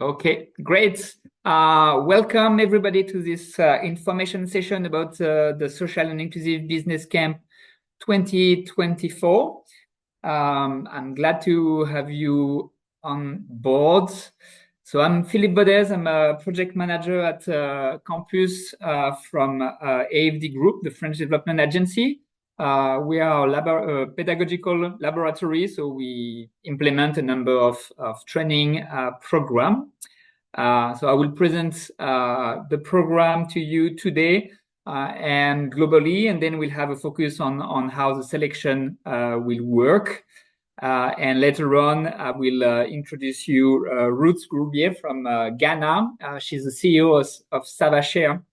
Okay, great. Welcome everybody to this information session about the Social and Inclusive Business Camp 2024. I'm glad to have you on board. So I'm Philippe Bodez. I'm a project manager at Campus from AFD Group, the French development agency. We are a pedagogical laboratory, so we implement a number of training program. So I will present the program to you today and globally, and then we'll have a focus on how the selection will work. And later on, I will introduce you Ruth Groubier from Ghana. She's the CEO of Savashare.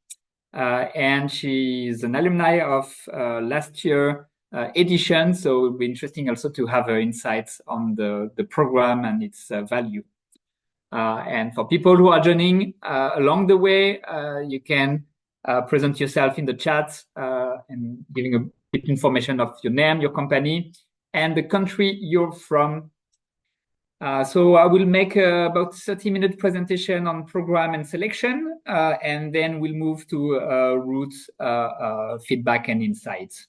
And she's an alumni of last year edition, so it will be interesting also to have her insights on the program and its value. And for people who are joining along the way, you can present yourself in the chat and giving a bit information of your name, your company, and the country you're from. So I will make about 30-minute presentation on program and selection, and then we'll move to Ruth's feedback and insights.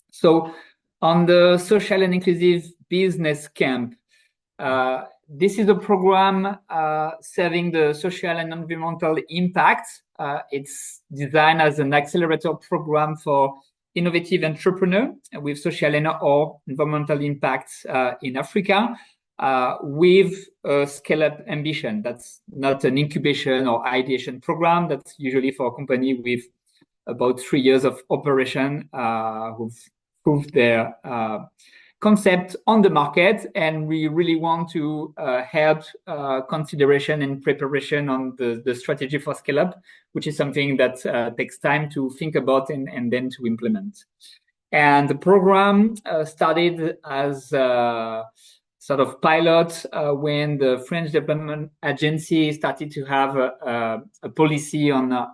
So on the Social and Inclusive Business Camp, this is a program serving the social and environmental impact. It's designed as an accelerator program for innovative entrepreneurs with social and or environmental impacts in Africa. With a scale-up ambition. That's not an incubation or ideation program. That's usually for a company with about 3 years of operation who've proved their concept on the market. And we really want to help consideration and preparation on the strategy for scale-up, which is something that takes time to think about and then to implement. And the program started as sort of pilot when the French development agency started to have a policy on a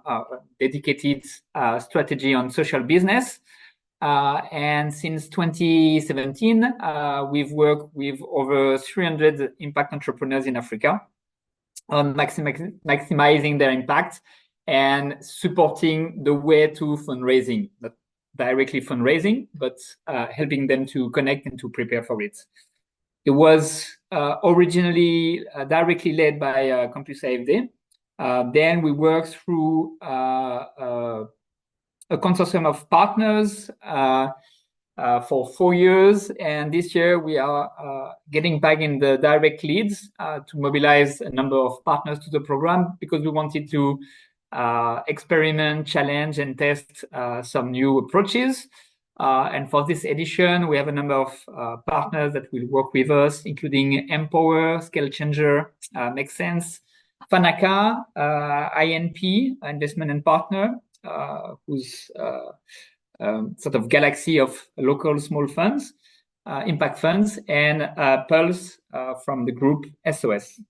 dedicated strategy on social business. And since 2017, we've worked with over 300 impact entrepreneurs in Africa on maximizing their impact and supporting the way to fundraising, not directly fundraising, but helping them to connect and to prepare for it. It was originally directly led by Campus AFD. Then we worked through a consortium of partners for 4 years. And this year we are getting back in the direct leads to mobilize a number of partners to the program because we wanted to experiment, challenge, and test some new approaches. And for this edition, we have a number of partners that will work with us, including Empower, Scale Changer, Makes Sense, Fanaka, INP, Investment and Partner, who's sort of galaxy of local small funds, impact funds, and Pulse from the group SOS.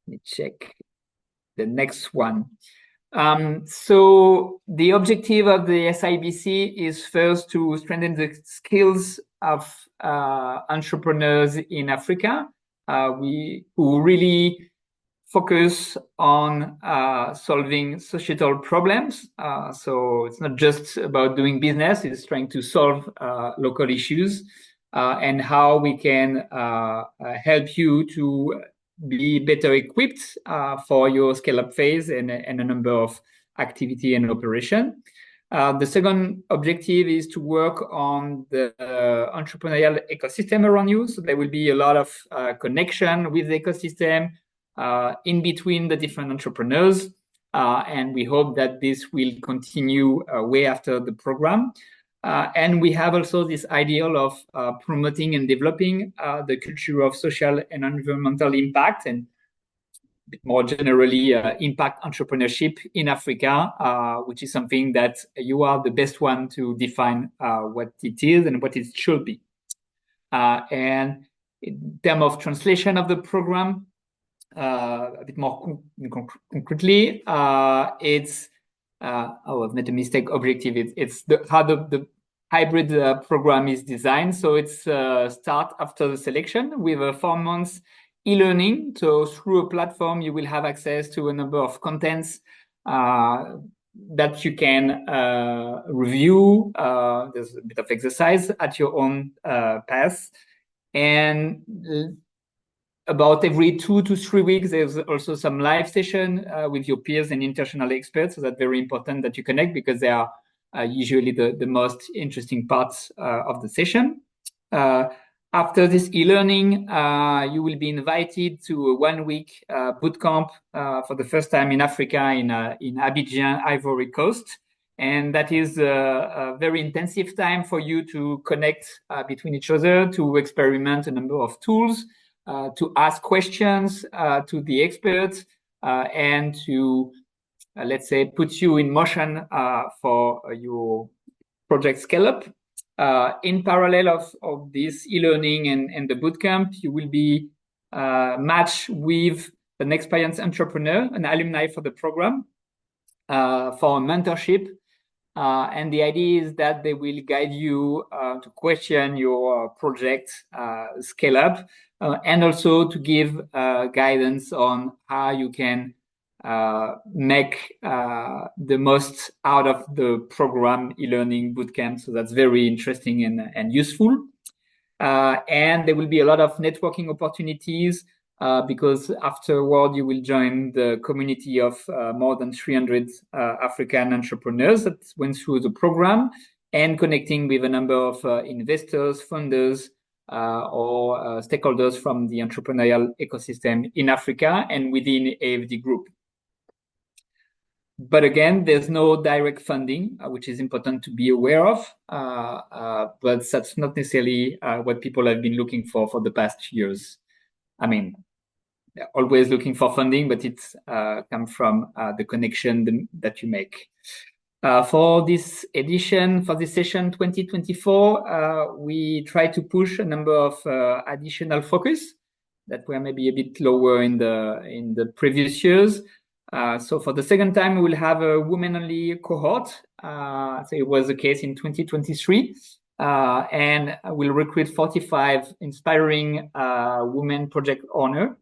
Let me check the next one. So the objective of the SIBC is first to strengthen the skills of entrepreneurs in Africa, who really focus on solving societal problems. So it's not just about doing business, it's trying to solve local issues and how we can help you to be better equipped for your scale-up phase and a number of activity and operation. The second objective is to work on the entrepreneurial ecosystem around you. So there will be a lot of connection with the ecosystem in between the different entrepreneurs. And we hope that this will continue way after the program. And we have also this ideal of promoting and developing the culture of social and environmental impact, and a bit more generally impact entrepreneurship in Africa, which is something that you are the best one to define what it is and what it should be. And in terms of translation of the program, a bit more concretely, it's I've made a mistake. Objective. It's how the hybrid program is designed. So it's start after the selection with 4 months e-learning. So through a platform, you will have access to a number of contents that you can review. There's a bit of exercise at your own pace. And about every 2 to 3 weeks, there's also some live session with your peers and international experts. So that's very important that you connect, because they are usually the most interesting parts of the session. After this e-learning, you will be invited to a 1-week bootcamp for the first time in Africa, in Abidjan, Ivory Coast. And that is a very intensive time for you to connect between each other, to experiment a number of tools, to ask questions to the experts, and to, let's say, put you in motion for your project scale-up. In parallel of this e-learning and the bootcamp, you will be matched with an experienced entrepreneur, an alumni for the program, for a mentorship. And the idea is that they will guide you to question your project scale up, and also to give guidance on how you can make the most out of the program e-learning bootcamp. So that's very interesting and useful. And there will be a lot of networking opportunities, because afterward you will join the community of more than 300 African entrepreneurs that went through the program, and connecting with a number of investors, funders, or stakeholders from the entrepreneurial ecosystem in Africa and within AFD Group. But again, there's no direct funding, which is important to be aware of. But that's not necessarily what people have been looking for the past years. I mean, they're always looking for funding, but it's come from the connection that you make. For this edition, for this session 2024, we try to push a number of additional focus that were maybe a bit lower in the previous years. So for the second time, we will have a women-only cohort. So it was the case in 2023. And we'll recruit 45 inspiring women project owners.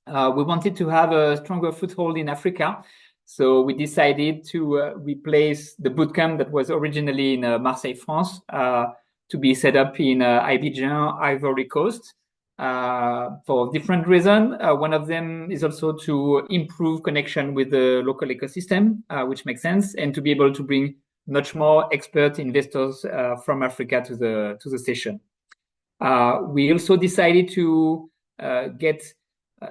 We wanted to have a stronger foothold in Africa. So we decided to replace the bootcamp that was originally in Marseille, France, to be set up in Abidjan, Ivory Coast, for different reasons. One of them is also to improve connection with the local ecosystem, which makes sense, and to be able to bring much more expert investors from Africa to the session. We also decided to get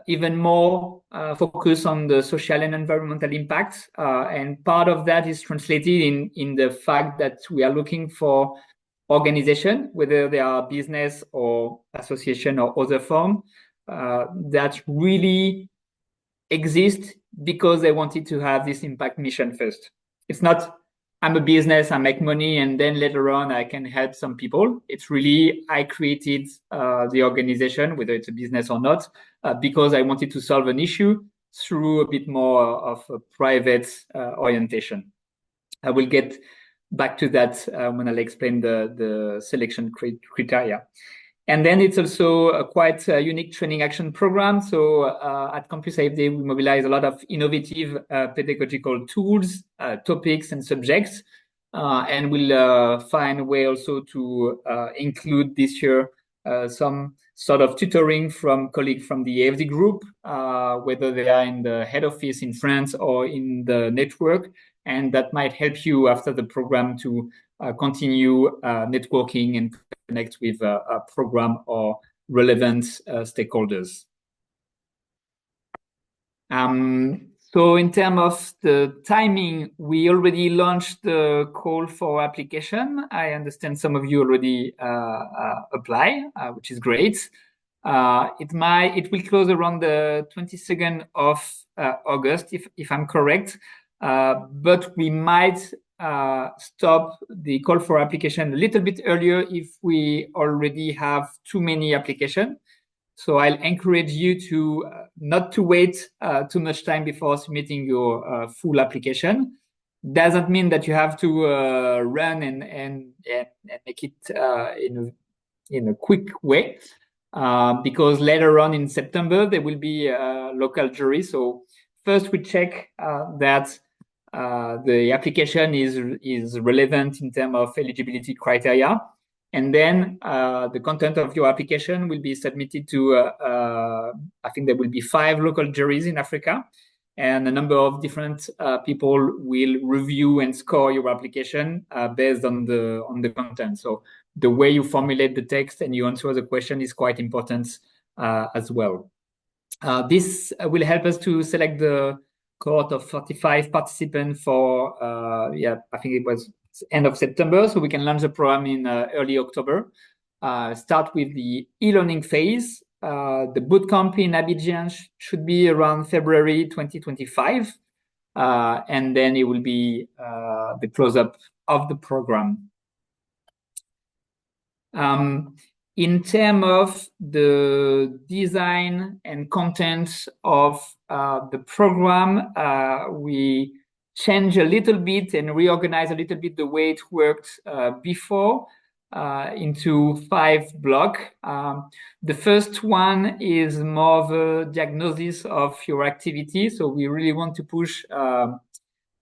even more focus on the social and environmental impact, and part of that is translated in the fact that we are looking for organization, whether they are business or association or other form, that really exist because they wanted to have this impact mission first. It's not, I'm a business, I make money, and then later on I can help some people. It's really, I created the organization, whether it's a business or not, because I wanted to solve an issue through a bit more of a private orientation. I will get back to that when I'll explain the selection criteria. And then it's also a quite unique training action program. So at Campus AFD, we mobilize a lot of innovative pedagogical tools, topics, and subjects. And we'll find a way also to include this year some sort of tutoring from colleagues from the AFD group, whether they are in the head office in France or in the network. And that might help you after the program to continue networking and connect with a program or relevant stakeholders. So in terms of the timing, we already launched the call for application. I understand some of you already apply, which is great. It will close around the 22nd of August, if I'm correct. But we might stop the call for application a little bit earlier if we already have too many applications. So I'll encourage you to not to wait too much time before submitting your full application. Doesn't mean that you have to run and make it in a quick way. because later on in September, there will be a local jury. So first we check that the application is relevant in terms of eligibility criteria. And then the content of your application will be submitted to, I think there will be 5 local juries in Africa. And a number of different people will review and score your application based on the content. So the way you formulate the text and you answer the question is quite important as well. This will help us to select the cohort of 45 participants for, I think it was end of September, so we can launch the program in early October. Start with the e-learning phase. The bootcamp in Abidjan should be around February 2025, and then it will be the close-up of the program. In terms of the design and content of the program, we change a little bit and reorganize a little bit the way it worked before into 5 blocks. The first one is more of a diagnosis of your activity. So we really want to push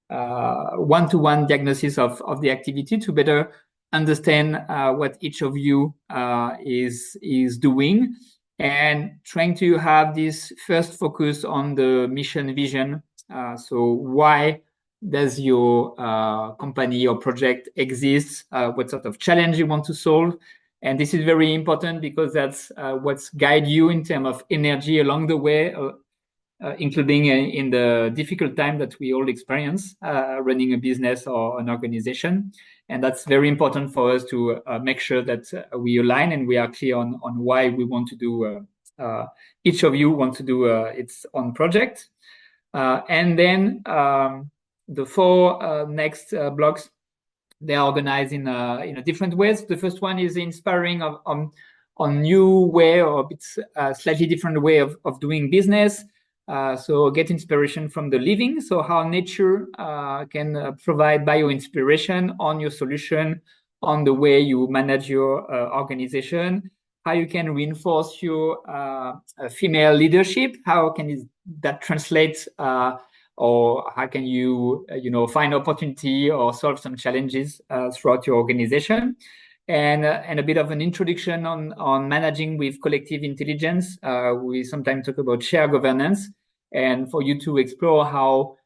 one-to-one diagnosis of the activity to better understand what each of you is doing, and trying to have this first focus on the mission vision. So why does your company or project exist? What sort of challenge you want to solve? And this is very important because that's what's guide you in terms of energy along the way, including in the difficult time that we all experience running a business or an organization. And that's very important for us to make sure that we align and we are clear on why we want to do, each of you want to do its own project. And then the 4 next blocks, they are organized in a different ways. The first one is inspiring on new way, or it's a slightly different way of doing business. So get inspiration from the living. So how nature can provide bio-inspiration on your solution, on the way you manage your organization, how you can reinforce your female leadership, how can that translate, or how can you, find opportunity or solve some challenges throughout your organization. And a bit of an introduction on managing with collective intelligence. We sometimes talk about shared governance, and for you to explore how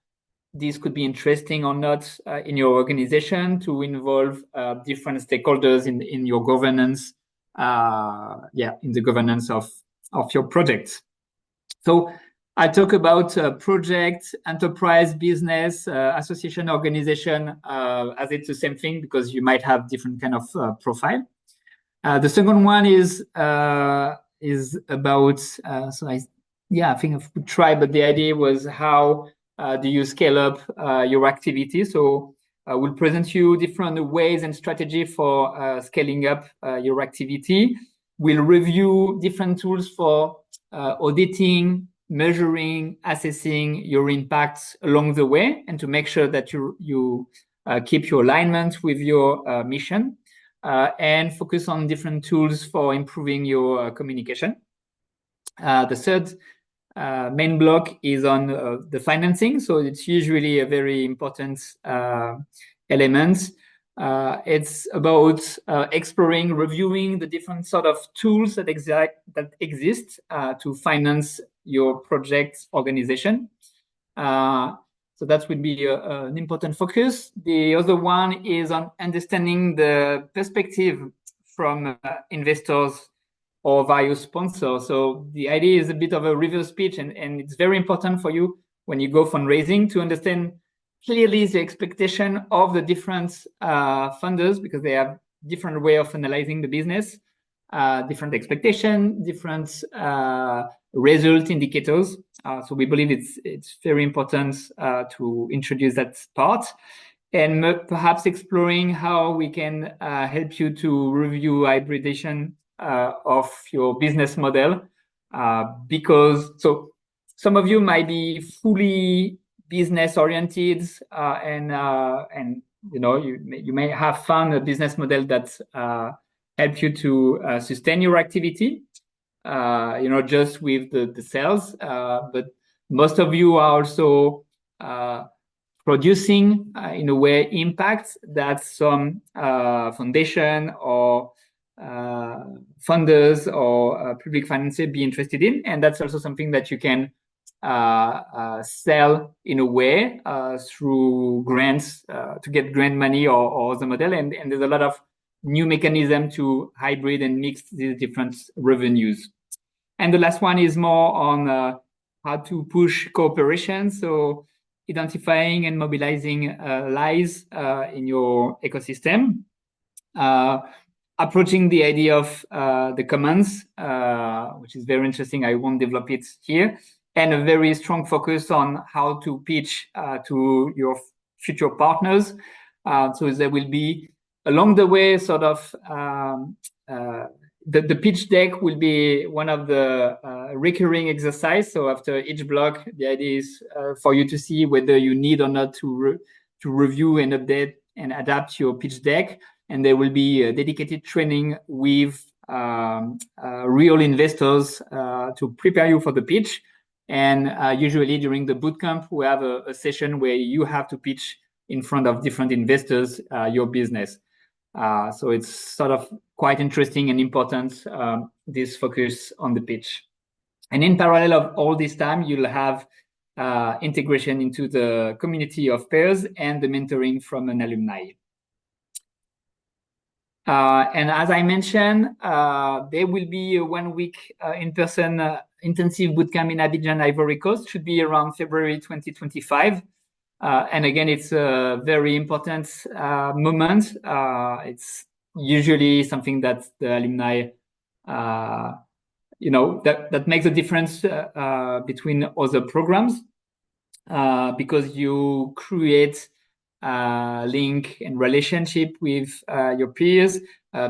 this could be interesting or not in your organization, to involve different stakeholders in your governance, in the governance of your project. So I talk about project, enterprise, business, association, organization, as it's the same thing because you might have different kind of profile. The second one is about, I think I could try, but the idea was how do you scale up your activity? So we'll present you different ways and strategy for scaling up your activity. We'll review different tools for auditing, measuring, assessing your impacts along the way, and to make sure that you keep your alignment with your mission, and focus on different tools for improving your communication. The third main block is on the financing. So it's usually a very important element. It's about exploring, reviewing the different sort of tools that exist to finance your project organization. So that would be an important focus. The other one is on understanding the perspective from investors or various sponsors. So the idea is a bit of a reverse pitch, and it's very important for you when you go fundraising to understand clearly the expectation of the different funders, because they have different way of analyzing the business, different expectation, different result indicators. So we believe it's very important to introduce that part, and perhaps exploring how we can help you to review hybridization of your business model, because so some of you might be fully business oriented, and you may have found a business model that help you to sustain your activity. just with the sales, but most of you are also producing, in a way, impact that some foundation or funders or public financiers be interested in. And that's also something that you can sell in a way through grants to get grant money or other model. And there's a lot of new mechanism to hybrid and mix these different revenues. And the last one is more on how to push cooperation. So identifying and mobilizing allies in your ecosystem. Approaching the idea of the commons, which is very interesting. I won't develop it here. And a very strong focus on how to pitch to your future partners. So there will be, along the way, sort of the pitch deck will be one of the recurring exercise. So after each block, the idea is for you to see whether you need or not to review and update and adapt your pitch deck. And there will be a dedicated training with real investors to prepare you for the pitch. And usually during the bootcamp, we have a session where you have to pitch in front of different investors your business. So it's sort of quite interesting and important, this focus on the pitch. And in parallel of all this time, you'll have integration into the community of peers and the mentoring from an alumni. And as I mentioned, there will be a 1 week in-person intensive bootcamp in Abidjan, Ivory Coast, should be around February 2025. And again, it's a very important moment. It's usually something that the alumni, that makes a difference between other programs, because you create link and relationship with your peers,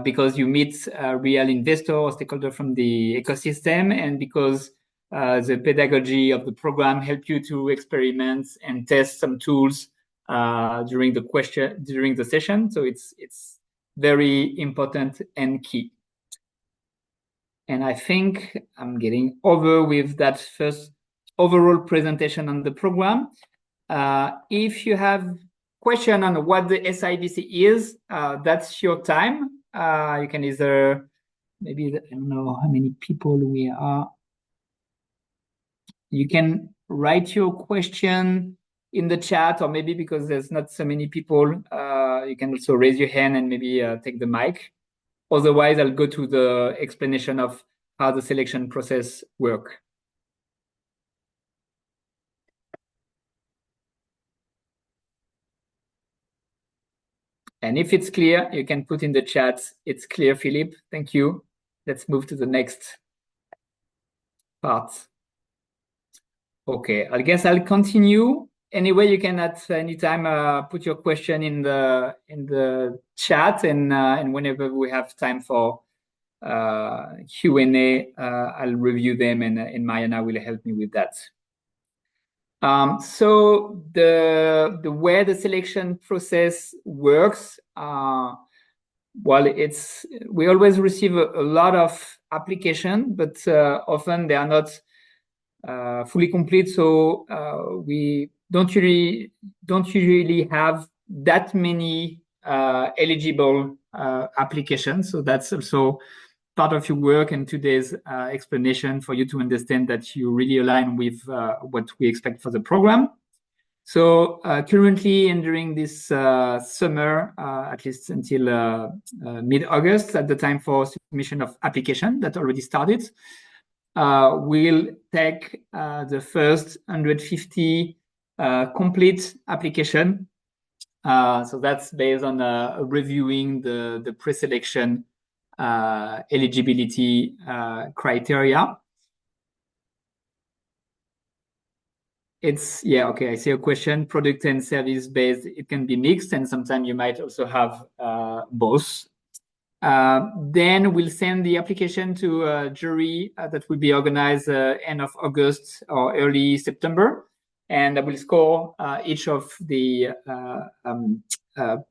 because you meet a real investor or stakeholder from the ecosystem, and because the pedagogy of the program help you to experiment and test some tools during the session. So it's very important and key. And I think I'm getting over with that first overall presentation on the program. If you have question on what the SIBC is, that's your time. You can either, maybe, I don't know how many people we are. You can write your question in the chat, or maybe because there's not so many people, you can also raise your hand and maybe take the mic. Otherwise, I'll go to the explanation of how the selection process works. And if it's clear, you can put in the chat, it's clear, Philippe. Thank you. Let's move to the next part. Okay, I guess I'll continue. Anyway, you can at any time put your question in the chat, and whenever we have time for Q&A, I'll review them, and Mariana will help me with that. So the way the selection process works, well, we always receive a lot of application, but often they are not fully complete. So we don't usually have that many eligible applications. So that's also part of your work and today's explanation for you to understand that you really align with what we expect for the program. So currently and during this summer, at least until mid-August, at the time for submission of application that already started, we'll take the first 150 complete application. So that's based on reviewing the pre-selection eligibility criteria. It's, yeah, okay, I see a question. Product and service based, it can be mixed, and sometimes you might also have both. Then we'll send the application to a jury that will be organized end of August or early September, and I will score each of the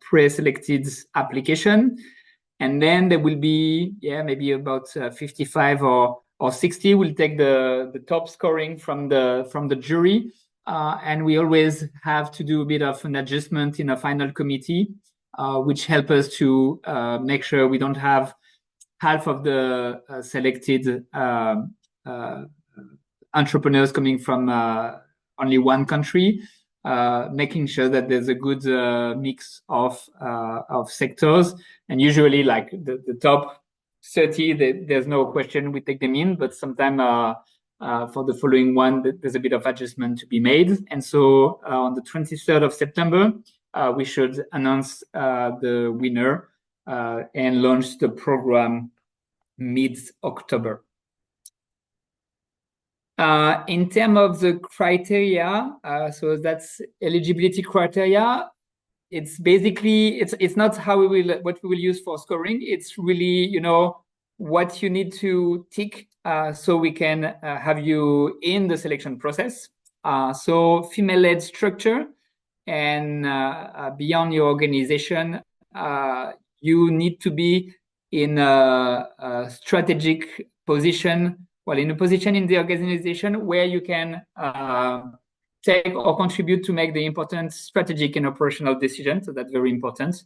pre-selected application. And then there will be, maybe about 55 or or 60 will take the top scoring from the jury. And we always have to do a bit of an adjustment in a final committee, which help us to make sure we don't have half of the selected entrepreneurs coming from only one country, making sure that there's a good mix of sectors. And usually, like the top 30, there's no question, we take them in, but sometimes for the following one, there's a bit of adjustment to be made. And so on the 23rd of September, we should announce the winner and launch the program mid-October. In terms of the criteria, so that's eligibility criteria. It's basically it's not what we will use for scoring. It's really what you need to tick so we can have you in the selection process. So female-led structure, and beyond your organization, you need to be in a strategic position. Well, in a position in the organization where you can take or contribute to make the important strategic and operational decisions. So that's very important.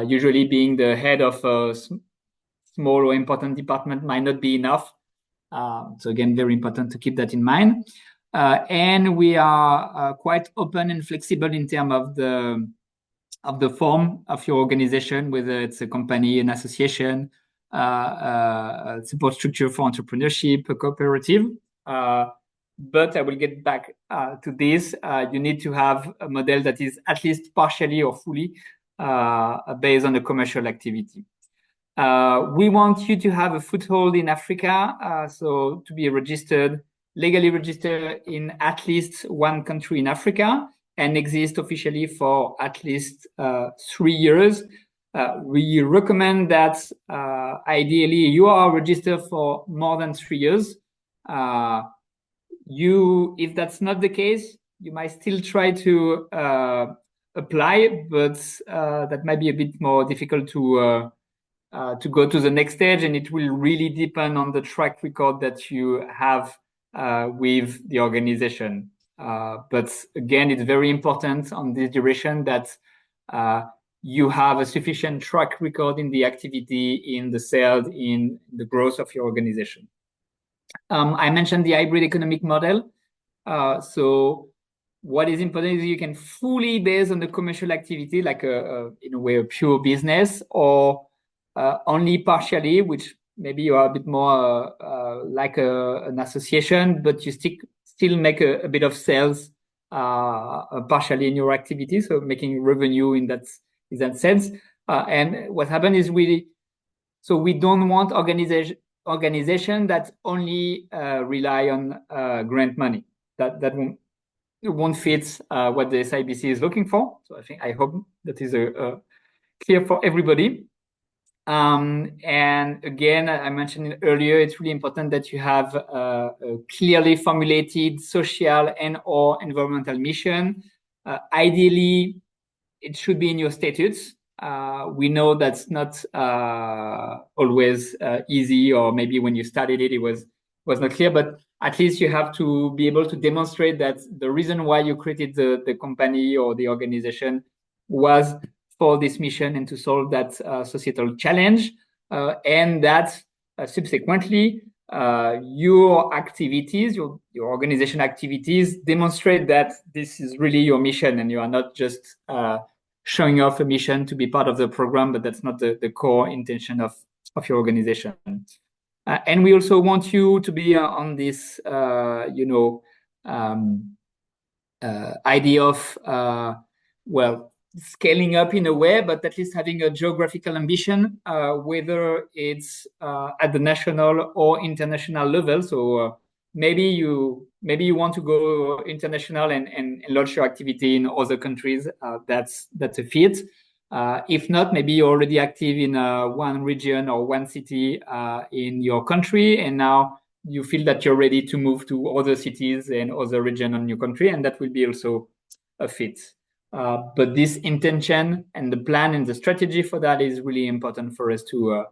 Usually being the head of a small or important department might not be enough. So again, very important to keep that in mind. And we are quite open and flexible in terms of the form of your organization, whether it's a company, an association, a support structure for entrepreneurship, a cooperative. But I will get back to this. You need to have a model that is at least partially or fully based on a commercial activity. We want you to have a foothold in Africa, so to be legally registered in at least one country in Africa and exist officially for at least 3 years. We recommend that ideally you are registered for more than 3 years. If that's not the case, you might still try to apply, but that might be a bit more difficult to go to the next stage, and it will really depend on the track record that you have with the organization. But again, it's very important on this duration that you have a sufficient track record in the activity, in the sales, in the growth of your organization. I mentioned the hybrid economic model. So what is important is you can fully base on the commercial activity, like in a way, a pure business, or only partially, which maybe you are a bit more like an association, but you still make a bit of sales partially in your activity, so making revenue in that sense. And what happened is we don't want organization that only rely on grant money. That won't fit what the SIBC is looking for. So I hope that is clear for everybody. And again, I mentioned it earlier, it's really important that you have a clearly formulated social and/or environmental mission. Ideally, it should be in your statutes. We know that's not always easy, or maybe when you started it was not clear, but at least you have to be able to demonstrate that the reason why you created the company or the organization was for this mission and to solve that societal challenge, and that subsequently your activities, your organization activities demonstrate that this is really your mission and you are not just showing off a mission to be part of the program, but that's not the core intention of your organization. And we also want you to be on this, idea of, scaling up in a way, but at least having a geographical ambition, whether it's at the national or international level. So maybe you want to go international and launch your activity in other countries. That's a fit. If not, maybe you're already active in one region or one city in your country, and now you feel that you're ready to move to other cities and other regions in your country, and that will be also a fit. But this intention and the plan and the strategy for that is really important for us to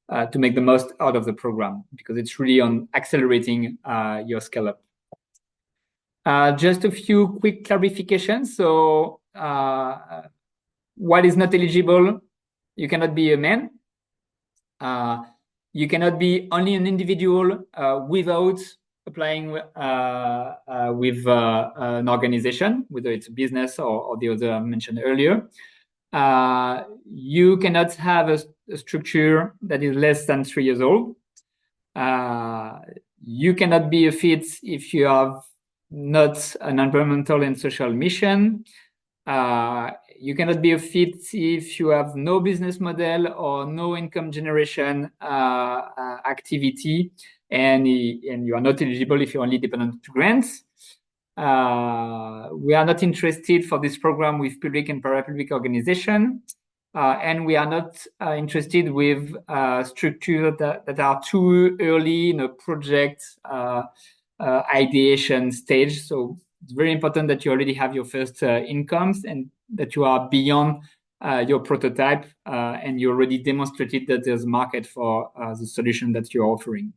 to make the most out of the program, because it's really on accelerating your scale up. Just a few quick clarifications. So what is not eligible? You cannot be a man. You cannot be only an individual without applying with an organization, whether it's a business or the other I mentioned earlier. You cannot have a structure that is less than 3 years old. You cannot be a fit if you have not an environmental and social mission. You cannot be a fit if you have no business model or no income generation activity, and you are not eligible if you're only dependent to grants. We are not interested for this program with public and parapublic organization, and we are not interested with structures that are too early in a project ideation stage. So it's very important that you already have your first incomes and that you are beyond your prototype and you already demonstrated that there's a market for the solution that you're offering.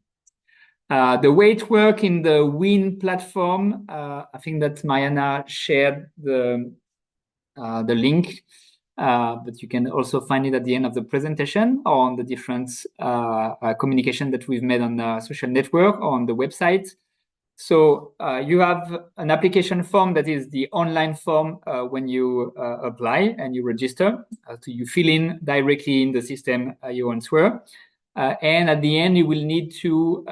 The way it works in the WIN platform, I think that Mariana shared the link, but you can also find it at the end of the presentation or on the different communication that we've made on the social network or on the website. So you have an application form that is the online form when you apply and you register. So you fill in directly in the system your answer. And at the end, you will need to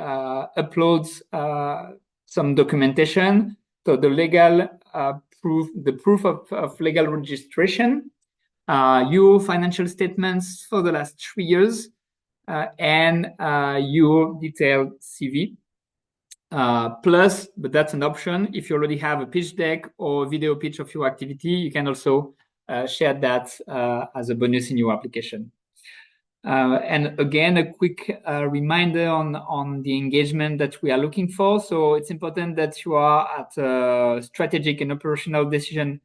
upload some documentation. So the legal proof, the proof of legal registration, your financial statements for the last 3 years, and your detailed CV. Plus, but that's an option, if you already have a pitch deck or video pitch of your activity, you can also share that as a bonus in your application. And again, a quick reminder on the engagement that we are looking for. So it's important that you are at a strategic and operational decision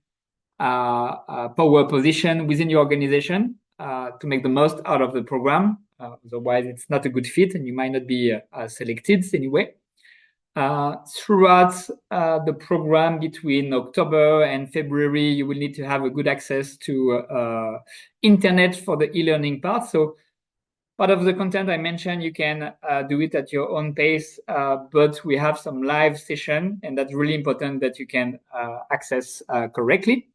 power position within your organization to make the most out of the program. Otherwise, it's not a good fit and you might not be selected anyway. Throughout the program between October and February, you will need to have a good access to internet for the e-learning part. So part of the content I mentioned, you can do it at your own pace, but we have some live session, and that's really important that you can access correctly.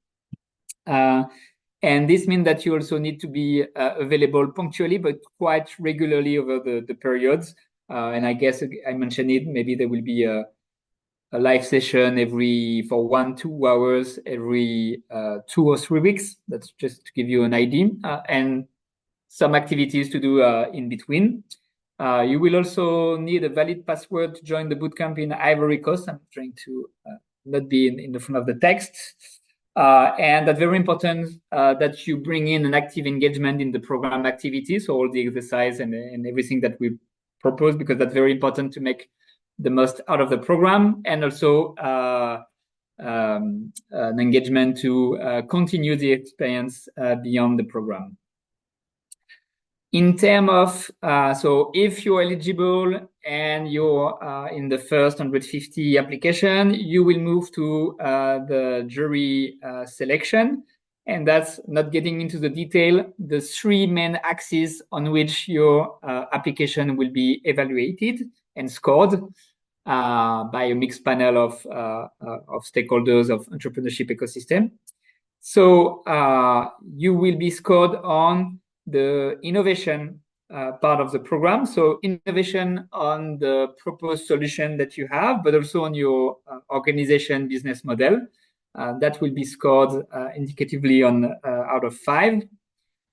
And this means that you also need to be available punctually, but quite regularly over the periods. And I guess I mentioned it, maybe there will be a live session for 1-2 hours every 2 or 3 weeks. That's just to give you an idea. And some activities to do in between. You will also need a valid password to join the bootcamp in Ivory Coast. I'm trying to not be in the front of the text. And that's very important that you bring in an active engagement in the program activities, so all the exercise and everything that we propose, because that's very important to make the most out of the program, and also an engagement to continue the experience beyond the program. In terms of, so if you're eligible and you're in the first 150 application, you will move to the jury selection. And that's not getting into the detail, the 3 main axes on which your application will be evaluated and scored by a mixed panel of stakeholders of entrepreneurship ecosystem. So you will be scored on the innovation part of the program. So innovation on the proposed solution that you have, but also on your organization business model. That will be scored indicatively on out of 5.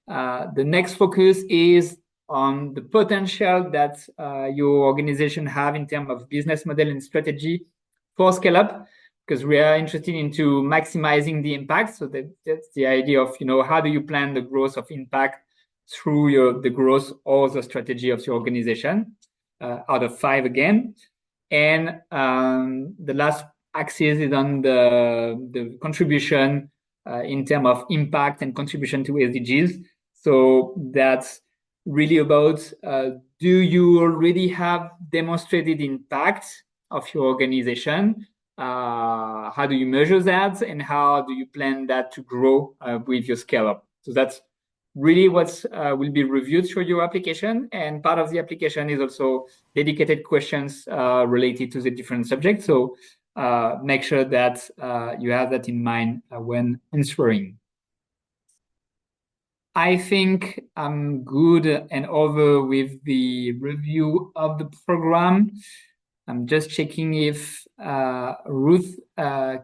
The next focus is on the potential that your organization have in terms of business model and strategy for scale up, because we are interested into maximizing the impact. So that's the idea of, how do you plan the growth of impact through the growth or the strategy of your organization, out of 5 again. And the last axis is on the contribution in terms of impact and contribution to SDGs. So that's really about do you already have demonstrated impact of your organization? How do you measure that, and how do you plan that to grow with your scale up? So that's really what will be reviewed through your application, and part of the application is also dedicated questions related to the different subjects. So make sure that you have that in mind when answering. I think I'm good and over with the review of the program. I'm just checking if Ruth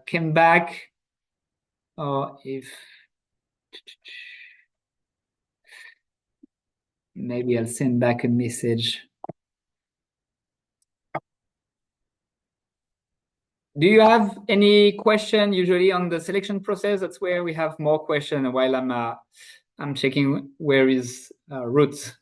came back, or if maybe I'll send back a message. Do you have any question usually on the selection process? That's where we have more question while I'm checking where is Ruth.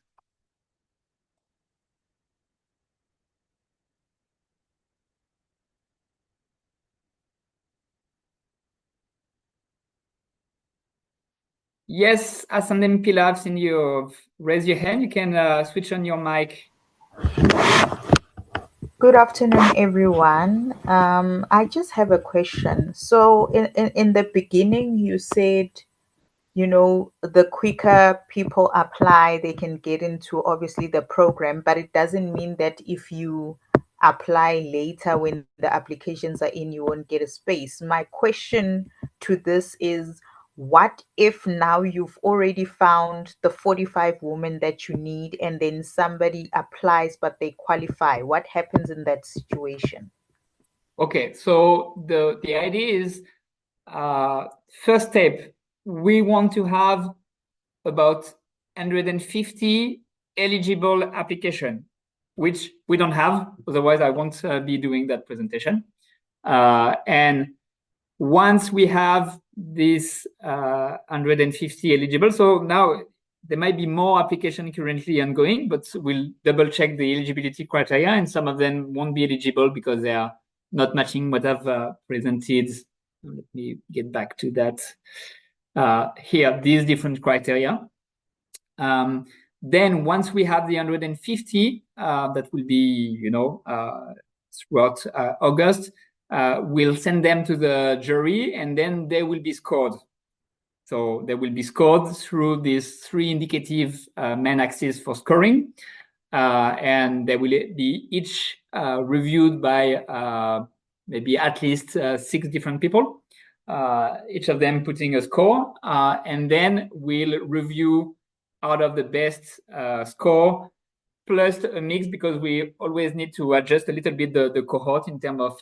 Yes, Ascending Pillar, I've seen you raise your hand. You can switch on your mic. Good afternoon, everyone. I just have a question. So, in the beginning, you said, the quicker people apply, they can get into obviously the program, but it doesn't mean that if you apply later when the applications are in, you won't get a space. My question to this is, what if now you've already found the 45 women that you need and then somebody applies but they qualify? What happens in that situation? Okay, so the idea is first step, we want to have about 150 eligible application, which we don't have. Otherwise, I won't be doing that presentation. And once we have this 150 eligible, so now there might be more application currently ongoing, but we'll double check the eligibility criteria, and some of them won't be eligible because they are not matching what I've presented. Let me get back to that. Here, these different criteria. Then once we have the 150, that will be, throughout August, we'll send them to the jury, and then they will be scored. So they will be scored through these three indicative main axes for scoring. And they will be each reviewed by maybe at least 6 different people, each of them putting a score. And then we'll review out of the best score plus a mix, because we always need to adjust a little bit the cohort in terms of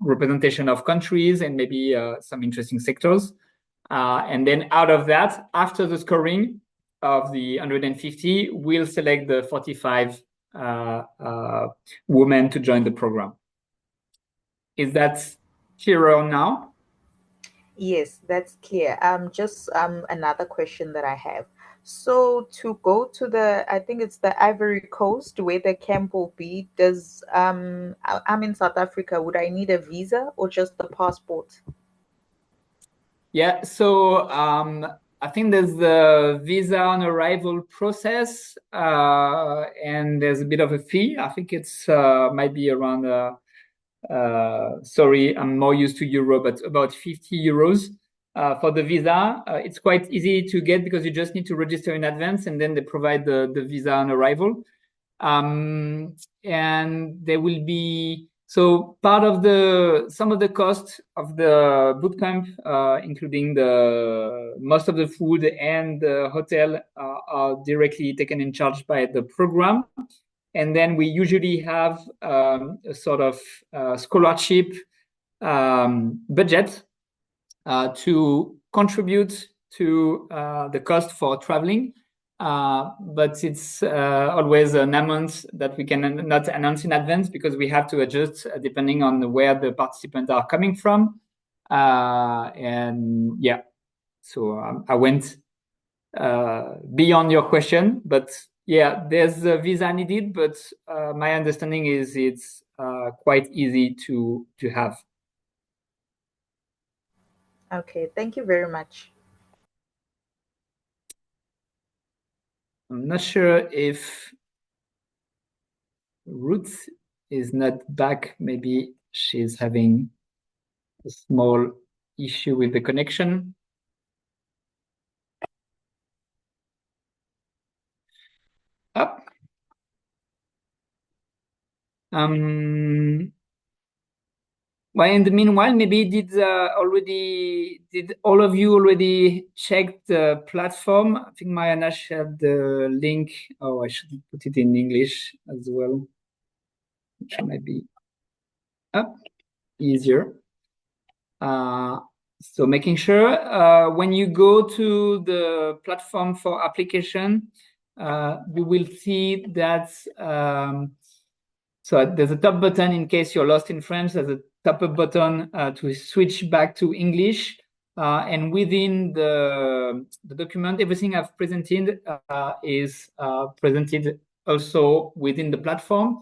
representation of countries and maybe some interesting sectors. And then out of that, after the scoring of the 150, we'll select the 45 women to join the program. Is that clearer now? Yes, that's clear. Just another question that I have. So to go to I think it's the Ivory Coast where the camp will be, I'm in South Africa. Would I need a visa or just the passport? Yeah, so I think there's the visa on arrival process, and there's a bit of a fee. I think it's might be around, sorry, I'm more used to euro, but about 50 euros for the visa. It's quite easy to get because you just need to register in advance, and then they provide the visa on arrival. And there will be, so part of some of the cost of the bootcamp, including most of the food and the hotel, are directly taken in charge by the program. And then we usually have a sort of scholarship budget to contribute to the cost for traveling. But it's always an amount that we can not announce in advance because we have to adjust depending on where the participants are coming from. And yeah, so I went beyond your question, but yeah, there's a visa needed, but my understanding is it's quite easy to have. Okay, thank you very much. I'm not sure if Ruth is not back. Maybe she's having a small issue with the connection. Up. Well, in the meanwhile, maybe did all of you already check the platform? I think Mariana shared the link. Oh, I should put it in English as well, which might be easier. So making sure when you go to the platform for application, you will see that so there's a top button in case you're lost in French. There's a top up button to switch back to English. And within the document, everything I've presented is presented also within the platform.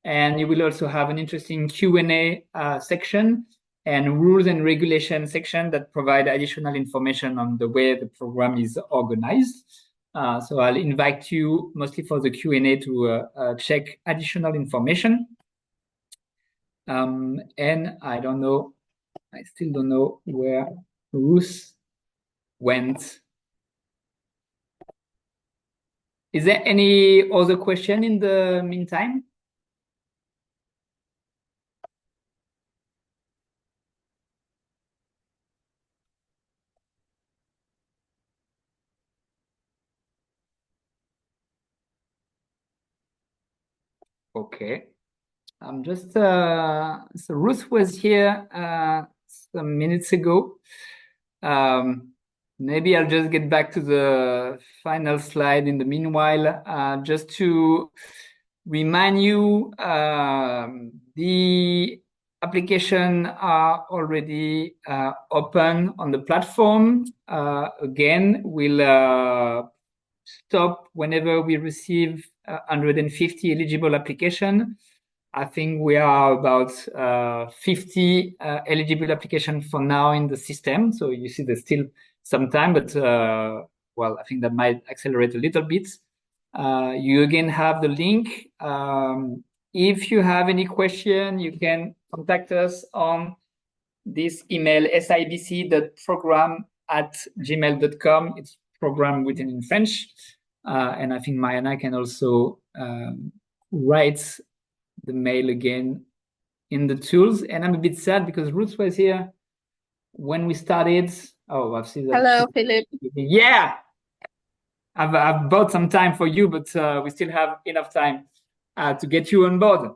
And you will also have an interesting Q&A section and rules and regulation section that provide additional information on the way the program is organized. So I'll invite you mostly for the Q&A to check additional information. And I don't know, I still don't know where Ruth went. Is there any other question in the meantime? Okay. I'm just, so Ruth was here some minutes ago. Maybe I'll just get back to the final slide in the meanwhile, just to remind you, the application are already open on the platform. Again, we'll stop whenever we receive 150 eligible application. I think we are about 50 eligible applications for now in the system. So you see there's still some time, but well, I think that might accelerate a little bit. You again have the link. If you have any question, you can contact us on this email, sibc.program@gmail.com. It's program written in French. And I think Mariana can also write the mail again in the tools. And I'm a bit sad because Ruth was here when we started. Oh, I've seen that. Hello, Philip. Yeah. I've bought some time for you, but we still have enough time to get you on board.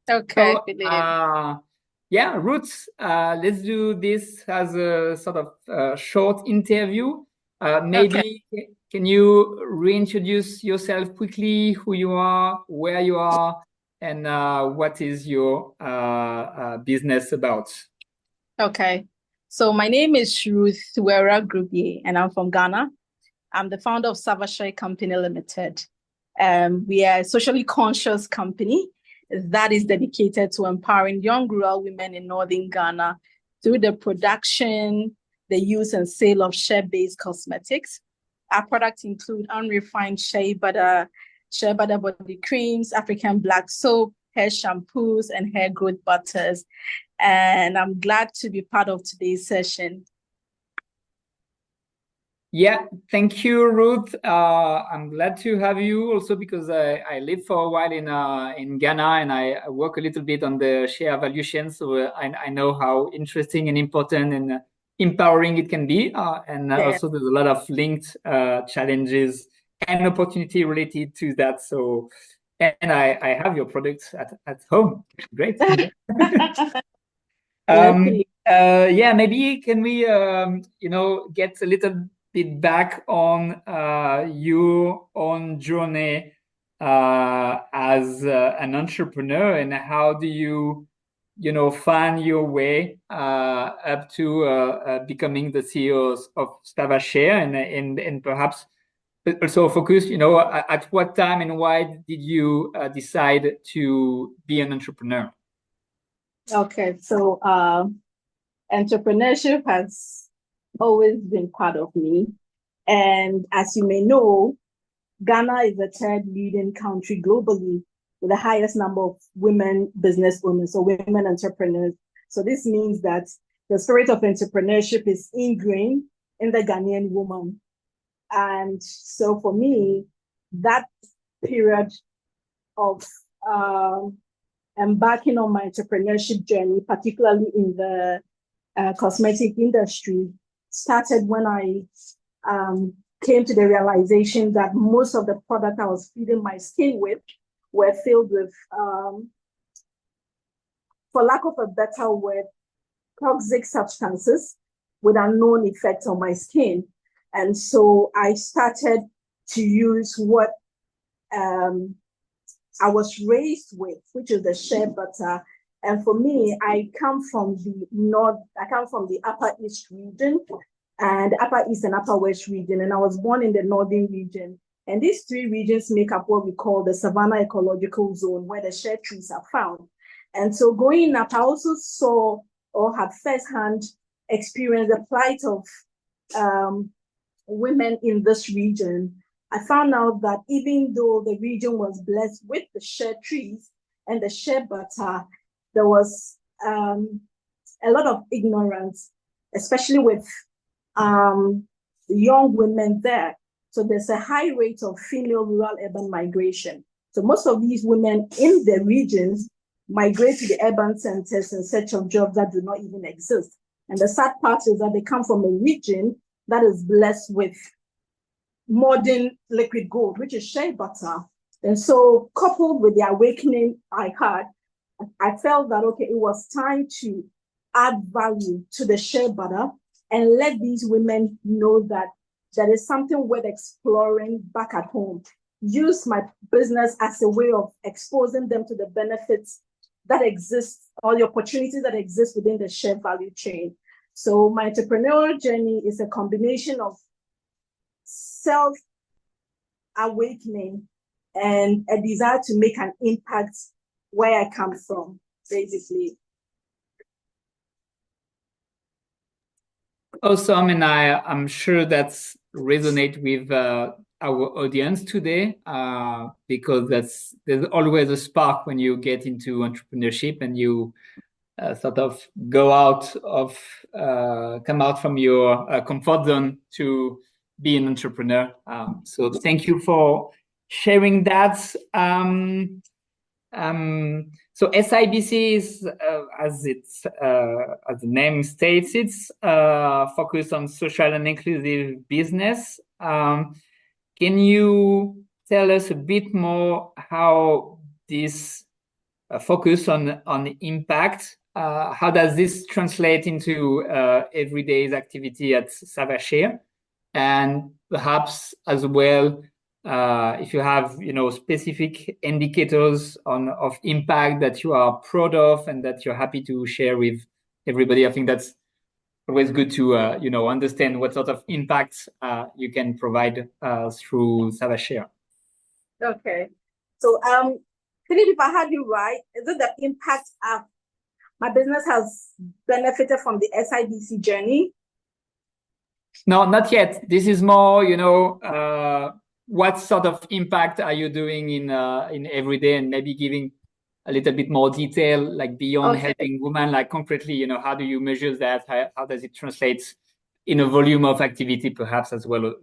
Okay, so, Philip. Yeah, Ruth, let's do this as a sort of short interview. Maybe can you reintroduce yourself quickly, who you are, where you are, and what is your business about? Okay. So my name is Ruth Wera Grubier, and I'm from Ghana. I'm the founder of Savashare Company Limited. We are a socially conscious company that is dedicated to empowering young rural women in northern Ghana through the production, the use and sale of shea-based cosmetics. Our products include unrefined shea butter body creams, African black soap, hair shampoos, and hair growth butters. And I'm glad to be part of today's session. Yeah, thank you, Ruth. I'm glad to have you also because I lived for a while in Ghana and I work a little bit on the share valuation. So I know how interesting and important and empowering it can be. And also there's a lot of linked challenges and opportunity related to that. So, and I have your products at home. Great. Yeah, maybe can we, get a little bit back on your own journey as an entrepreneur, and how do you, find your way up to becoming the CEO of Savashare, and perhaps also focus, at what time and why did you decide to be an entrepreneur? Okay, so entrepreneurship has always been part of me. And as you may know, Ghana is the third leading country globally with the highest number of women business owners or women entrepreneurs. So this means that the spirit of entrepreneurship is ingrained in the Ghanaian woman. And so for me, that period of embarking on my entrepreneurship journey, particularly in the cosmetic industry, started when I came to the realization that most of the product I was feeding my skin with were filled with, for lack of a better word, toxic substances with unknown effects on my skin. And so I started to use what I was raised with, which is the shea butter. And for me, I come from the Upper East region, and the Upper East and Upper West region, and I was born in the Northern region. And these three regions make up what we call the Savannah Ecological Zone, where the shea trees are found. And so growing up, I also saw or had firsthand experienced the plight of women in this region. I found out that even though the region was blessed with the shea trees and the shea butter, there was a lot of ignorance, especially with young women there. So there's a high rate of female rural urban migration. So most of these women in the regions migrate to the urban centers in search of jobs that do not even exist. And the sad part is that they come from a region that is blessed with modern liquid gold, which is shea butter. And so coupled with the awakening I had, I felt that, okay, it was time to add value to the shea butter and let these women know that there is something worth exploring back at home. Use my business as a way of exposing them to the benefits that exist or the opportunities that exist within the shea value chain. So my entrepreneurial journey is a combination of self-awakening and a desire to make an impact where I come from, basically. Awesome, and I'm sure that's resonate with our audience today, because there's always a spark when you get into entrepreneurship and you sort of come out from your comfort zone to be an entrepreneur. So thank you for sharing that. So SIBC is, as the name states, it's focused on social and inclusive business. Can you tell us a bit more how this focus on impact, how does this translate into everyday activity at Savashare? And perhaps as well, if you have, specific indicators of impact that you are proud of and that you're happy to share with everybody. I think that's always good to, understand what sort of impact you can provide through Savashare. Okay. So, Philip, if I had you right, is it the impact my business has benefited from the SIBC journey? No, not yet. This is more, what sort of impact are you doing in everyday, and maybe giving a little bit more detail, like beyond helping women, like concretely, how do you measure that? How does it translate in a volume of activity, perhaps as well?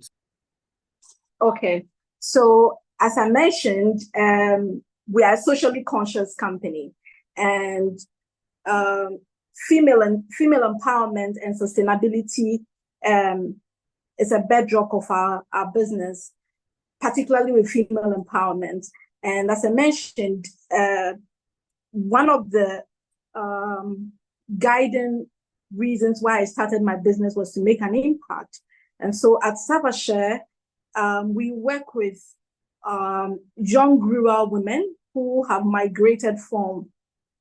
Okay. So as I mentioned, we are a socially conscious company, and female empowerment and sustainability is a bedrock of our business, particularly with female empowerment. And as I mentioned, one of the guiding reasons why I started my business was to make an impact. And so at Savashare, we work with young rural women who have migrated from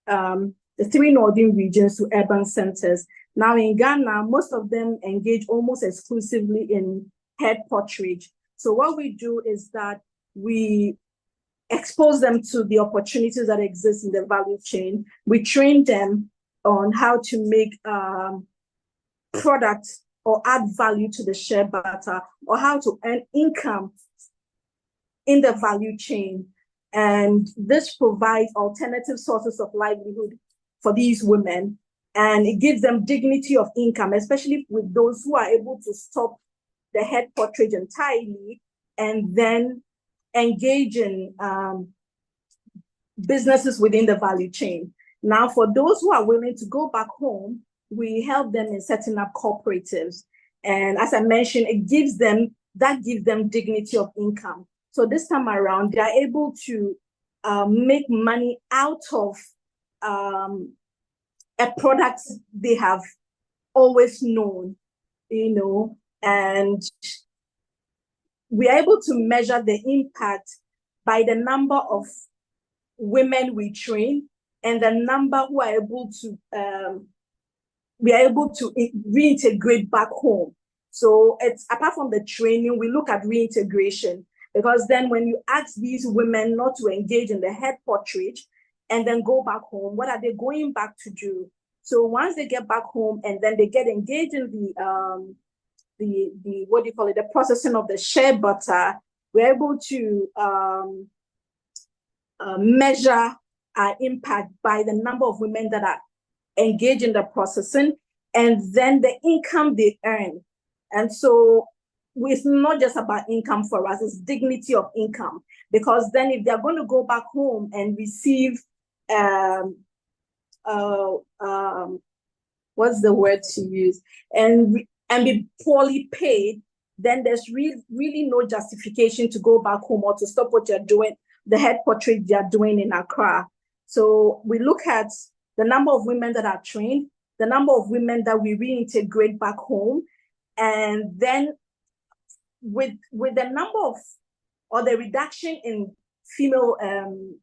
the three northern regions to urban centers. Now in Ghana, most of them engage almost exclusively in head portraiture. So what we do is that we expose them to the opportunities that exist in the value chain. We train them on how to make products or add value to the shea butter, or how to earn income in the value chain. And this provides alternative sources of livelihood for these women. And it gives them dignity of income, especially with those who are able to stop the head portrait entirely and then engage in businesses within the value chain. Now, for those who are willing to go back home, we help them in setting up cooperatives. And as I mentioned, it gives them dignity of income. So this time around, they are able to make money out of a product they have always known, you know, and we are able to measure the impact by the number of women we train and the number who are able to reintegrate back home. So it's apart from the training, we look at reintegration, because then when you ask these women not to engage in the head portrait and then go back home, what are they going back to do? So once they get back home and then they get engaged in the what do you call it, the processing of the shea butter, we're able to measure our impact by the number of women that are engaged in the processing and then the income they earn. And so it's not just about income for us, it's dignity of income. Because then if they're going to go back home and receive, what's the word to use? And be poorly paid, then there's really no justification to go back home or to stop what you're doing, the head portrait you're doing in Accra. So we look at the number of women that are trained, the number of women that we reintegrate back home, and then with the number of, or the reduction in female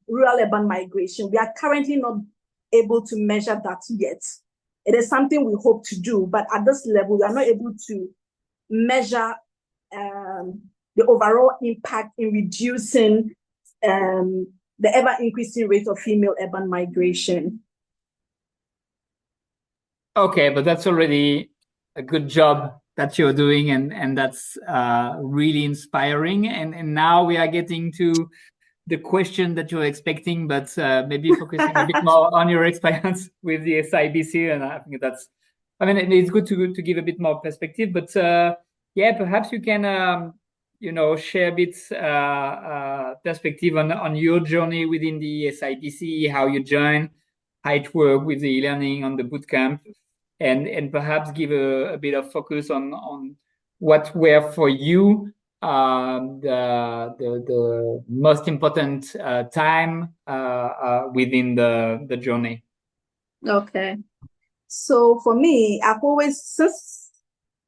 rural urban migration, we are currently not able to measure that yet. It is something we hope to do, but at this level, we are not able to measure the overall impact in reducing the ever-increasing rate of female urban migration. Okay, but that's already a good job that you're doing, and that's really inspiring. And now we are getting to the question that you're expecting, but maybe focusing a bit more on your experience with the SIBC. And I think that's, I mean, it's good to give a bit more perspective, but yeah, perhaps you can, you know, share a bit perspective on your journey within the SIBC, how you joined, how it worked with the e-learning on the bootcamp, and perhaps give a bit of focus on what were for you the most important time within the journey. Okay. So for me, I've always, since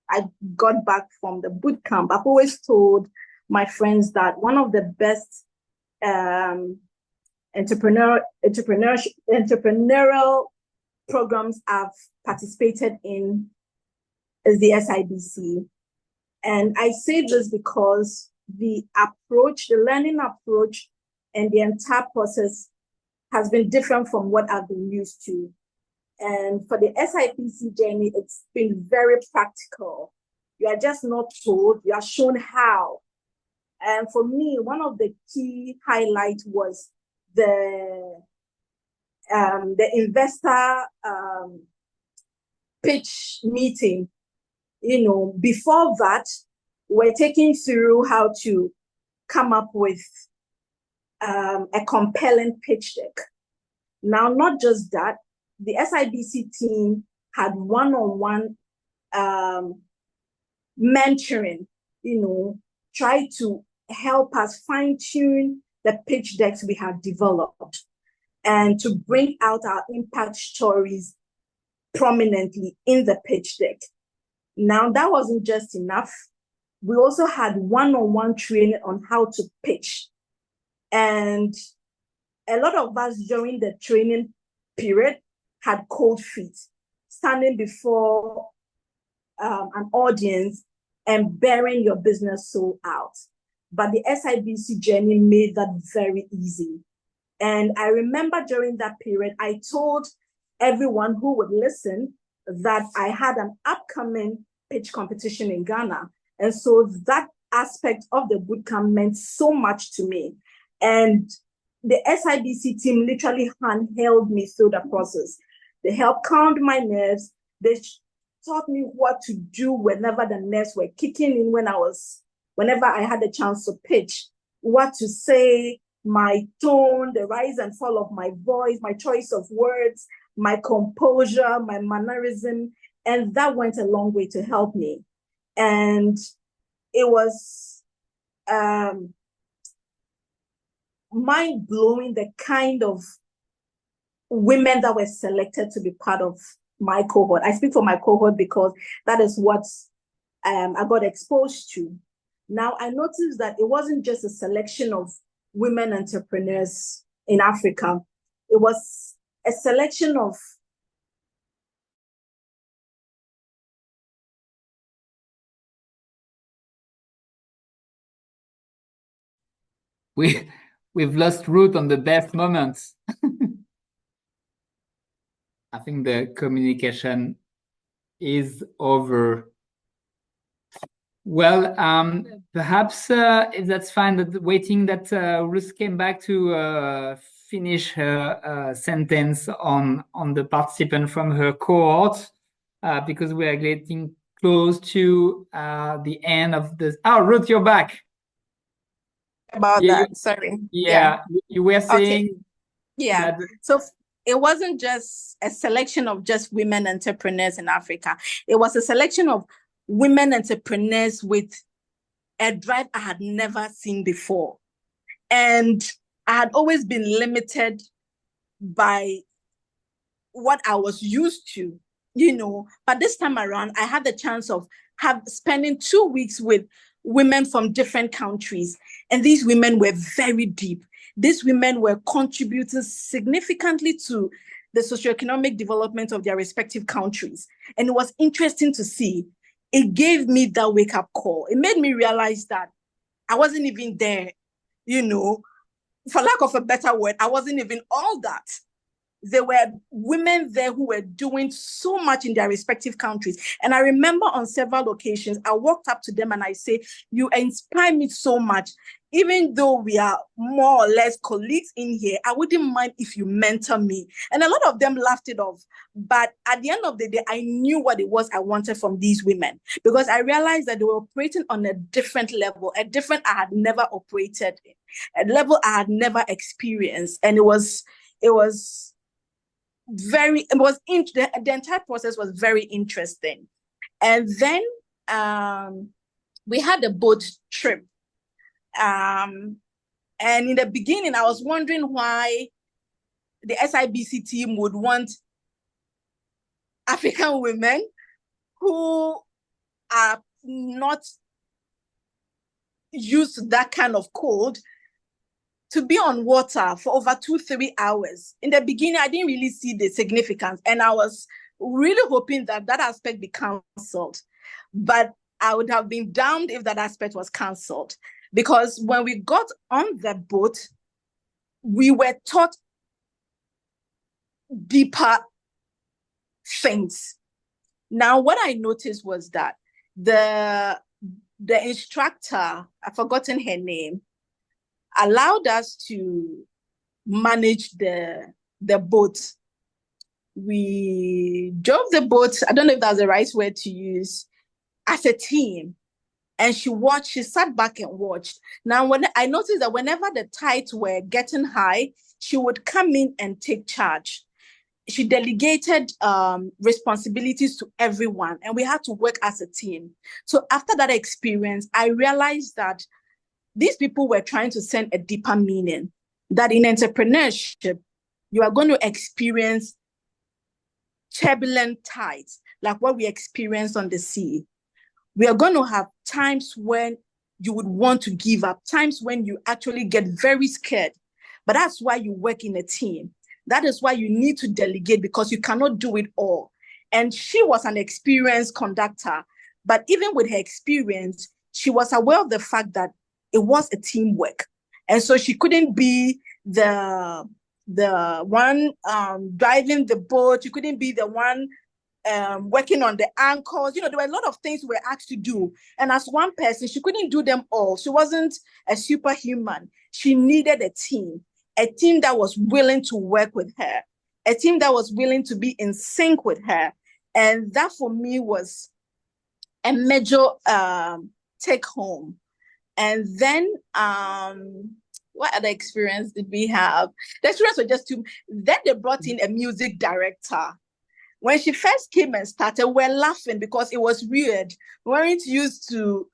I got back from the boot camp, I've always told my friends that one of the best entrepreneurial programs I've participated in is the SIBC. And I say this because the approach, the learning approach, and the entire process has been different from what I've been used to. And for the SIBC journey, it's been very practical. You are just not told, you are shown how. And for me, one of the key highlights was the investor pitch meeting. You know, before that, we're taking through how to come up with a compelling pitch deck. Now, not just that, the SIBC team had one-on-one mentoring, you know, try to help us fine-tune the pitch decks we have developed and to bring out our impact stories prominently in the pitch deck. Now, that wasn't just enough. We also had one-on-one training on how to pitch. And a lot of us during the training period had cold feet, standing before an audience and bearing your business soul out. But the SIBC journey made that very easy. And I remember during that period, I told everyone who would listen that I had an upcoming pitch competition in Ghana. And so that aspect of the bootcamp meant so much to me. And the SIBC team literally handheld me through the process. They helped calm my nerves. They taught me what to do whenever the nerves were kicking in, whenever I had the chance to pitch, what to say, my tone, the rise and fall of my voice, my choice of words, my composure, my mannerism. And that went a long way to help me. And it was mind-blowing, the kind of women that were selected to be part of my cohort. I speak for my cohort because that is what I got exposed to. Now, I noticed that it wasn't just a selection of women entrepreneurs in Africa. It was a selection of we've lost root on the best moments. I think the communication is over. Well, perhaps if that's fine, that waiting that Ruth came back to finish her sentence on the participant from her cohort, because we are getting close to the end of this. Oh, Ruth, you're back. About that, sorry. Yeah, you were saying. Okay. Yeah. So it wasn't just a selection of just women entrepreneurs in Africa. It was a selection of women entrepreneurs with a drive I had never seen before. And I had always been limited by what I was used to, But this time around, I had the chance of spending 2 weeks with women from different countries. And these women were very deep. These women were contributing significantly to the socioeconomic development of their respective countries. And it was interesting to see. It gave me that wake-up call. It made me realize that I wasn't even there, for lack of a better word, I wasn't even all that. There were women there who were doing so much in their respective countries. And I remember on several occasions, I walked up to them and I say, you inspire me so much. Even though we are more or less colleagues in here, I wouldn't mind if you mentor me. And a lot of them laughed it off. But at the end of the day, I knew what it was I wanted from these women, because I realized that they were operating on a different level, I had never operated in, a level I had never experienced. And the entire process was very interesting. And then we had a boat trip. And in the beginning, I was wondering why the SIBC team would want African women who are not used to that kind of cold to be on water for over 2-3 hours. In the beginning, I didn't really see the significance, and I was really hoping that aspect be cancelled. But I would have been damned if that aspect was cancelled, because when we got on the boat, we were taught deeper things. Now, what I noticed was that the instructor, I've forgotten her name, allowed us to manage the boat. We drove the boat, I don't know if that's the right word to use, as a team. And she sat back and watched. Now, when I noticed that whenever the tides were getting high, she would come in and take charge. She delegated responsibilities to everyone, and we had to work as a team. So after that experience, I realized that these people were trying to send a deeper meaning, that in entrepreneurship, you are going to experience turbulent tides, like what we experienced on the sea. We are going to have times when you would want to give up, times when you actually get very scared. But that's why you work in a team. That is why you need to delegate, because you cannot do it all. And she was an experienced conductor, but even with her experience, she was aware of the fact that it was a teamwork. And so she couldn't be the one driving the boat. She couldn't be the one working on the ankles. There were a lot of things we were asked to do. And as one person, she couldn't do them all. She wasn't a superhuman. She needed a team that was willing to work with her, a team that was willing to be in sync with her. And that for me was a major take home. And then what other experience did we have? The experience was just two. Then they brought in a music director. When she first came and started, we're laughing because it was weird. We weren't used to,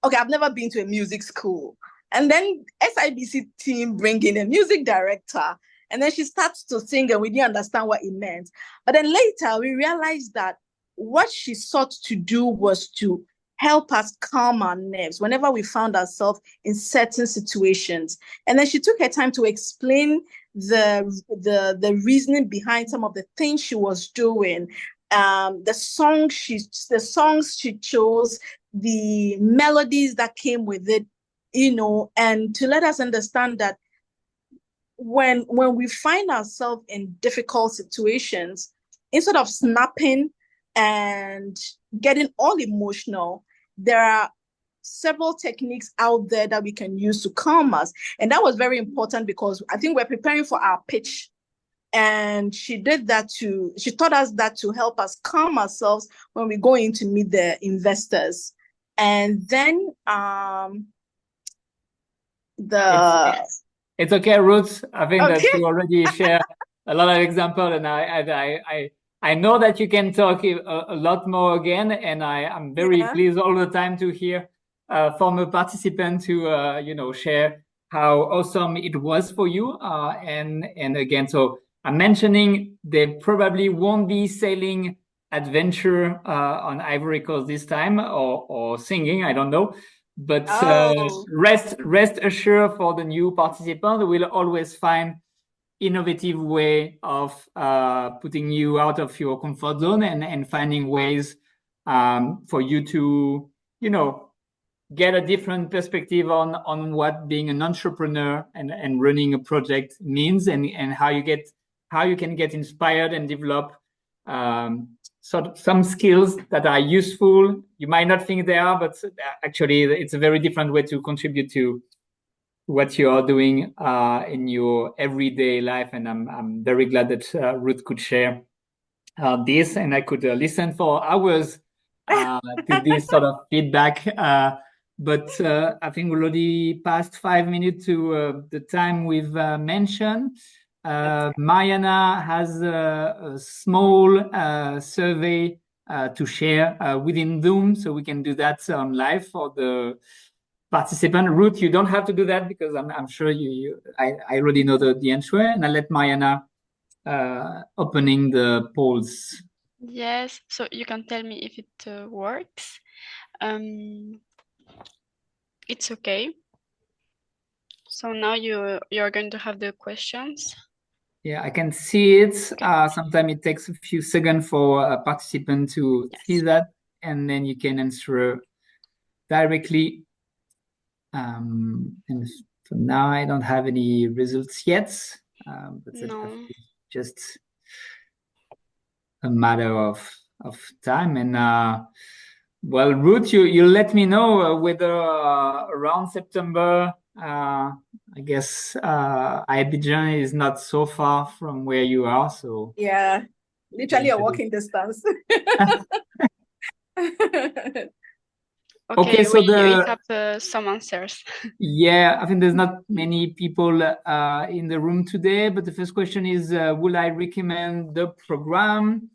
okay, I've never been to a music school. And then SIBC team bring in a music director. And then she starts to sing and we didn't understand what it meant. But then later we realized that what she sought to do was to help us calm our nerves whenever we found ourselves in certain situations. And then she took her time to explain the reasoning behind some of the things she was doing, the songs she chose, the melodies that came with it, and to let us understand that when we find ourselves in difficult situations, instead of snapping and getting all emotional, there are several techniques out there that we can use to calm us. And that was very important because I think we're preparing for our pitch. And she taught us that to help us calm ourselves when we go in to meet the investors. And then it's okay, Ruth. I think that you already share a lot of examples, and I know that you can talk a lot more again, and I'm very pleased all the time to hear from a participant to share how awesome it was for you. And again, so I'm mentioning they probably won't be sailing adventure on Ivory Coast this time, or singing, I don't know. But rest assured, for the new participant, we'll always find innovative way of putting you out of your comfort zone and finding ways for you to get a different perspective on what being an entrepreneur and running a project means, and how you can get inspired and develop some skills that are useful. You might not think they are, but actually it's a very different way to contribute to what you are doing in your everyday life. And I'm very glad that Ruth could share this, and I could listen for hours to this sort of feedback. But I think we already passed 5 minutes to the time we've mentioned. Mariana has a small survey to share within Zoom, so we can do that live for the participant. Ruth, you don't have to do that because I'm sure I already know the answer, and I'll let Mariana opening the polls. Yes, so you can tell me if it works. It's okay. So now you're going to have the questions. Yeah, I can see it. Okay. Sometimes it takes a few seconds for a participant to see that, and then you can answer directly. And for now, I don't have any results yet. But no. Just a matter of time. And well, Ruth, you let me know whether around September, I guess Abidjan is not so far from where you are. So yeah, literally a walking distance. Okay, so we have some answers. Yeah, I think there's not many people in the room today, but the first question is, will I recommend the program?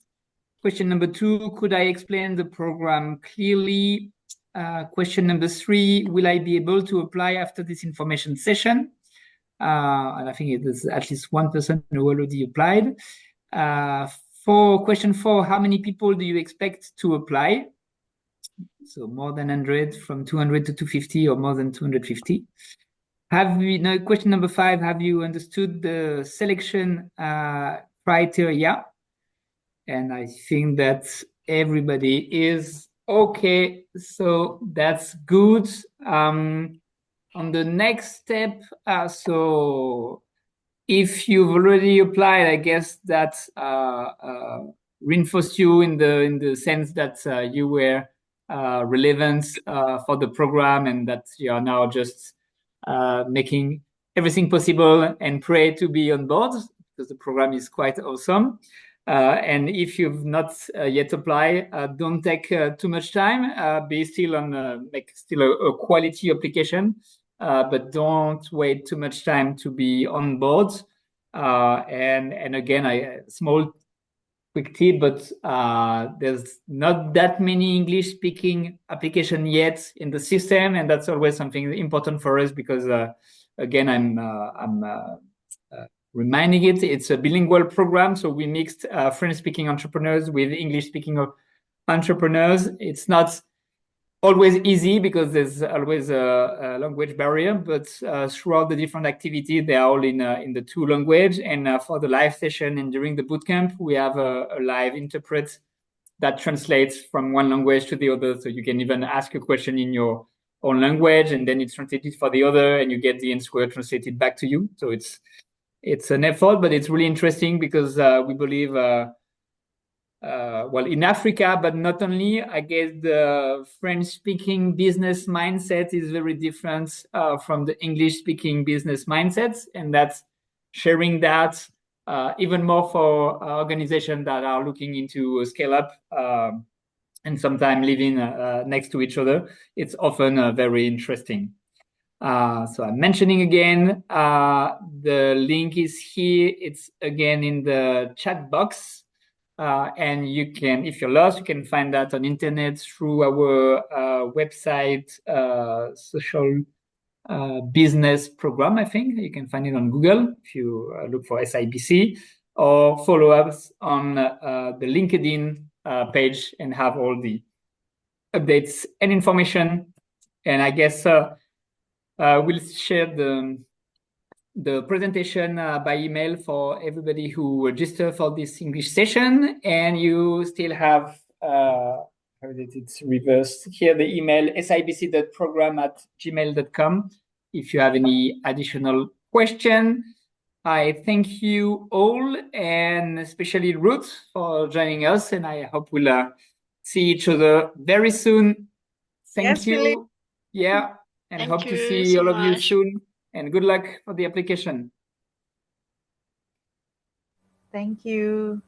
Question number 2, could I explain the program clearly? Question number 3, will I be able to apply after this information session? And I think there's at least one person who already applied. Question 4, how many people do you expect to apply? So more than 100, from 200 to 250, or more than 250. Question number 5, have you understood the selection criteria? And I think that everybody is okay. So that's good. On the next step, so if you've already applied, I guess that reinforce you in the sense that you were relevant for the program, and that you are now just making everything possible and pray to be on board, because the program is quite awesome. And if you've not yet applied, don't take too much time. Be still on make still a quality application, but don't wait too much time to be on board. And again, small quick tip, but there's not that many English speaking application yet in the system, and that's always something important for us, because again, I'm reminding it's a bilingual program, so we mixed French speaking entrepreneurs with English speaking entrepreneurs. It's not always easy because there's always a language barrier, but throughout the different activities, they are all in the two language. And for the live session and during the bootcamp, we have a live interpret that translates from one language to the other. So you can even ask a question in your own language, and then it's translated for the other, and you get the answer translated back to you. So it's an effort, but it's really interesting because we believe well, in Africa, but not only, I guess the French-speaking business mindset is very different from the English-speaking business mindsets, and that's sharing that even more for organizations that are looking into scale up and sometimes living next to each other. It's often very interesting. So I'm mentioning again, the link is here. It's again in the chat box. And you can, if you're lost, you can find that on internet through our website, social business program. I think you can find it on Google if you look for SIBC, or follow us on the LinkedIn page and have all the updates and information. And I guess we'll share the presentation by email for everybody who registered for this English session. And you still have, it's reversed here, the email sibc.program@gmail.com if you have any additional question. I thank you all, and especially Ruth for joining us, and I hope we'll see each other very soon. Thank you. Philip. Yeah, and Thank hope to you see so all of you much. soon. And good luck for the application. Thank you.